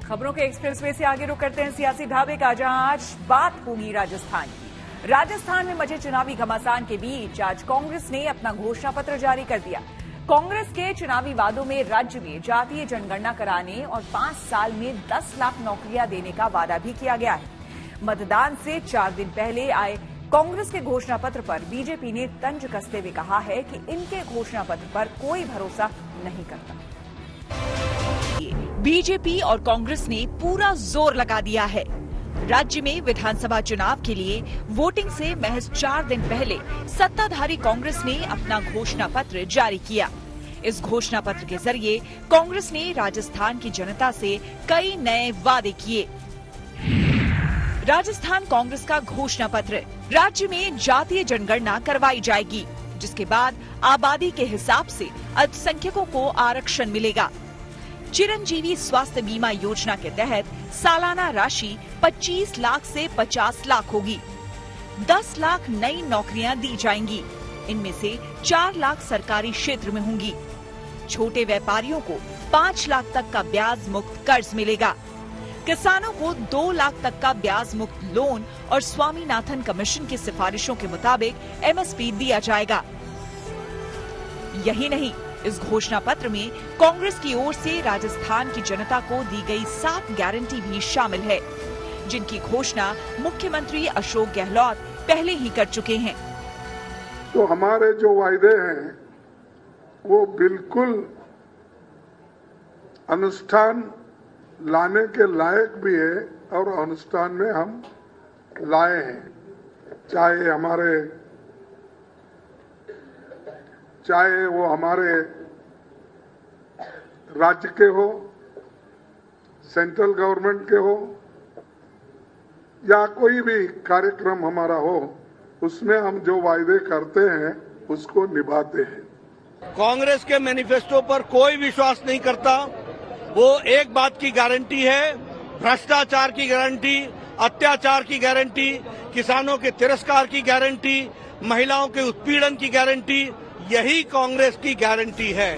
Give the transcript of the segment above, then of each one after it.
खबरों के एक्सप्रेसवे से आगे रुक करते हैं सियासी ढाबे का, जहां आज बात होगी राजस्थान की। राजस्थान में मचे चुनावी घमासान के बीच आज कांग्रेस ने अपना घोषणा पत्र जारी कर दिया। कांग्रेस के चुनावी वादों में राज्य में जातीय जनगणना कराने और 5 साल में 10 लाख नौकरियां देने का वादा भी किया गया है। मतदान से 4 दिन पहले आए कांग्रेस के घोषणा पत्र पर बीजेपी ने तंज कसते हुए कहा है कि इनके घोषणा पत्र पर कोई भरोसा नहीं करता। बीजेपी और कांग्रेस ने पूरा जोर लगा दिया है। राज्य में विधानसभा चुनाव के लिए वोटिंग से महज 4 दिन पहले सत्ताधारी कांग्रेस ने अपना घोषणा पत्र जारी किया। इस घोषणा पत्र के जरिए कांग्रेस ने राजस्थान की जनता से कई नए वादे किए। राजस्थान कांग्रेस का घोषणा पत्र, राज्य में जातीय जनगणना करवाई जाएगी, जिसके बाद आबादी के हिसाब से अल्पसंख्यकों को आरक्षण मिलेगा। चिरंजीवी स्वास्थ्य बीमा योजना के तहत सालाना राशि 25 लाख से 50 लाख होगी। 10 लाख नई नौकरियां दी जाएंगी, इनमें से 4 लाख सरकारी क्षेत्र में होंगी। छोटे व्यापारियों को 5 लाख तक का ब्याज मुक्त कर्ज मिलेगा। किसानों को 2 लाख तक का ब्याज मुक्त लोन और स्वामीनाथन कमीशन की सिफारिशों के मुताबिक एमएसपी दिया जाएगा। यही नहीं, इस घोषणा पत्र में कांग्रेस की ओर से राजस्थान की जनता को दी गई 7 गारंटी भी शामिल है, जिनकी घोषणा मुख्यमंत्री अशोक गहलोत पहले ही कर चुके हैं। तो हमारे जो वायदे हैं वो बिल्कुल अनुष्ठान लाने के लायक भी है और अनुष्ठान में हम लाए हैं। चाहे वो हमारे राज्य के हो, सेंट्रल गवर्नमेंट के हो या कोई भी कार्यक्रम हमारा हो, उसमें हम जो वायदे करते हैं उसको निभाते हैं। कांग्रेस के मैनिफेस्टो पर कोई विश्वास नहीं करता। वो एक बात की गारंटी है, भ्रष्टाचार की गारंटी, अत्याचार की गारंटी, किसानों के तिरस्कार की गारंटी, महिलाओं के उत्पीड़न की गारंटी, यही कांग्रेस की गारंटी है।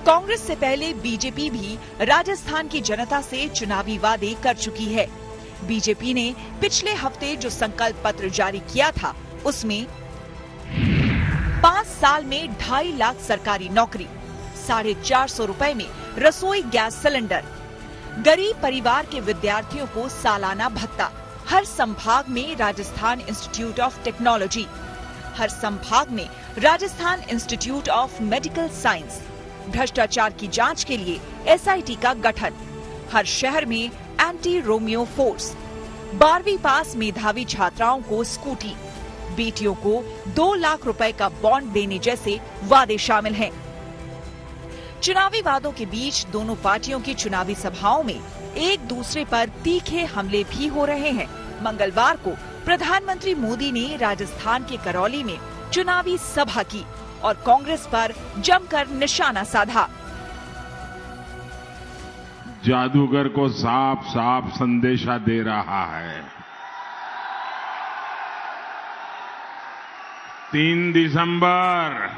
कांग्रेस से पहले बीजेपी भी राजस्थान की जनता से चुनावी वादे कर चुकी है। बीजेपी ने पिछले हफ्ते जो संकल्प पत्र जारी किया था, उसमें 5 साल में 2.5 लाख सरकारी नौकरी, 450 रुपए में रसोई गैस सिलेंडर, गरीब परिवार के विद्यार्थियों को सालाना भत्ता, हर संभाग में राजस्थान इंस्टीट्यूट ऑफ टेक्नोलॉजी, हर संभाग में Rajasthan institute of medical science, भ्रष्टाचार की जांच के लिए एसआईटी का गठन, हर शहर में एंटी रोमियो फोर्स, 12वीं पास मेधावी छात्राओं को स्कूटी, बेटियों को 2 लाख रुपए का बॉन्ड देने जैसे वादे शामिल हैं। चुनावी वादों के बीच दोनों पार्टियों की चुनावी सभाओं में एक दूसरे पर तीखे हमले भी हो रहे हैं। मंगलवार को प्रधानमंत्री मोदी ने राजस्थान के करौली में चुनावी सभा की और कांग्रेस पर जमकर निशाना साधा। जादूगर को साफ साफ संदेशा दे रहा है। 3 दिसंबर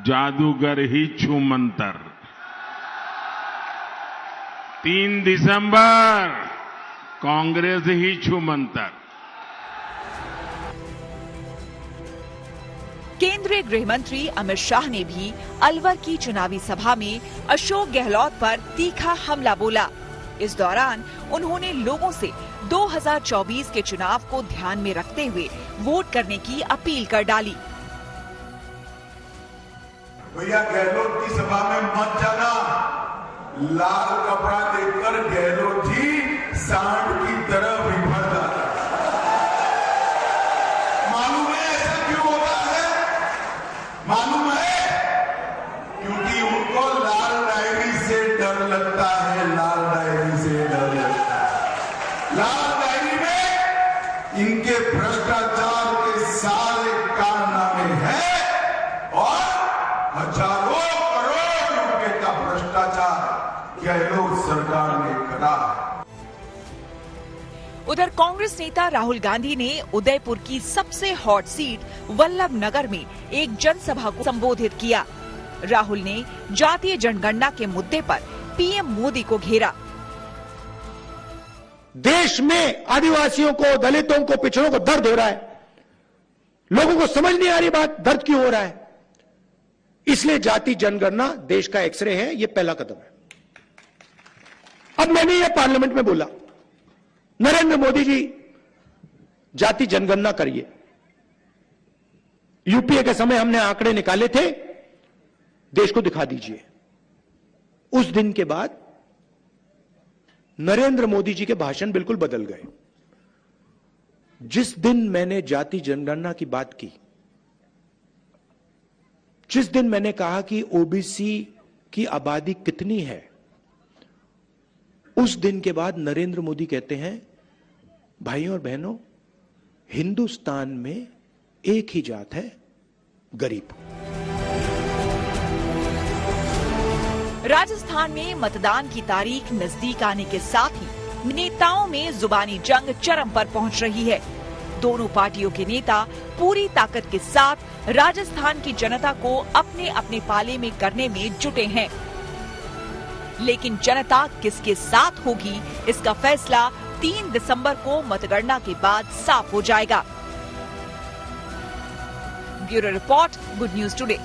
जादूगर ही छू मंतर। 3 दिसंबर कांग्रेस ही छू मंतर। केंद्रीय गृह मंत्री अमित शाह ने भी अलवर की चुनावी सभा में अशोक गहलोत पर तीखा हमला बोला। इस दौरान उन्होंने लोगों से 2024 के चुनाव को ध्यान में रखते हुए वोट करने की अपील कर डाली। भैया गहलोत की सभा में मत जाना। लाल कपड़ा देखकर गहलोत जी सांड की तरह बिखर जाता है। मालूम है ऐसा क्यों होता है? मालूम है क्योंकि उनको लाल डायरी से डर लगता है। लाल डायरी से डर लगता है। लाल डायरी में इनके भ्रष्टाचार के सारे कारनामे हैं और हजारों करोड़ रुपए का भ्रष्टाचार गहलोत सरकार ने करा। उधर कांग्रेस नेता राहुल गांधी ने उदयपुर की सबसे हॉट सीट वल्लभ नगर में एक जनसभा को संबोधित किया। राहुल ने जातीय जनगणना के मुद्दे पर पीएम मोदी को घेरा। देश में आदिवासियों को, दलितों को, पिछड़ों को दर्द हो रहा है, लोगों को समझ नहीं आ रही बात, दर्द क्यों हो रहा है, इसलिए जाति जनगणना देश का एक्सरे है, यह पहला कदम है। अब मैंने यह पार्लियामेंट में बोला, नरेंद्र मोदी जी जाति जनगणना करिए। यूपीए के समय हमने आंकड़े निकाले थे, देश को दिखा दीजिए। उस दिन के बाद नरेंद्र मोदी जी के भाषण बिल्कुल बदल गए। जिस दिन मैंने जाति जनगणना की बात की, जिस दिन मैंने कहा कि ओबीसी की आबादी कितनी है, उस दिन के बाद नरेंद्र मोदी कहते हैं, भाइयों और बहनों, हिंदुस्तान में एक ही जात है, गरीब। राजस्थान में मतदान की तारीख नजदीक आने के साथ ही नेताओं में जुबानी जंग चरम पर पहुंच रही है। दोनों पार्टियों के नेता पूरी ताकत के साथ राजस्थान की जनता को अपने अपने पाले में करने में जुटे हैं। लेकिन जनता किसके साथ होगी, इसका फैसला 3 दिसंबर को मतगणना के बाद साफ हो जाएगा। Bureau report, good news today.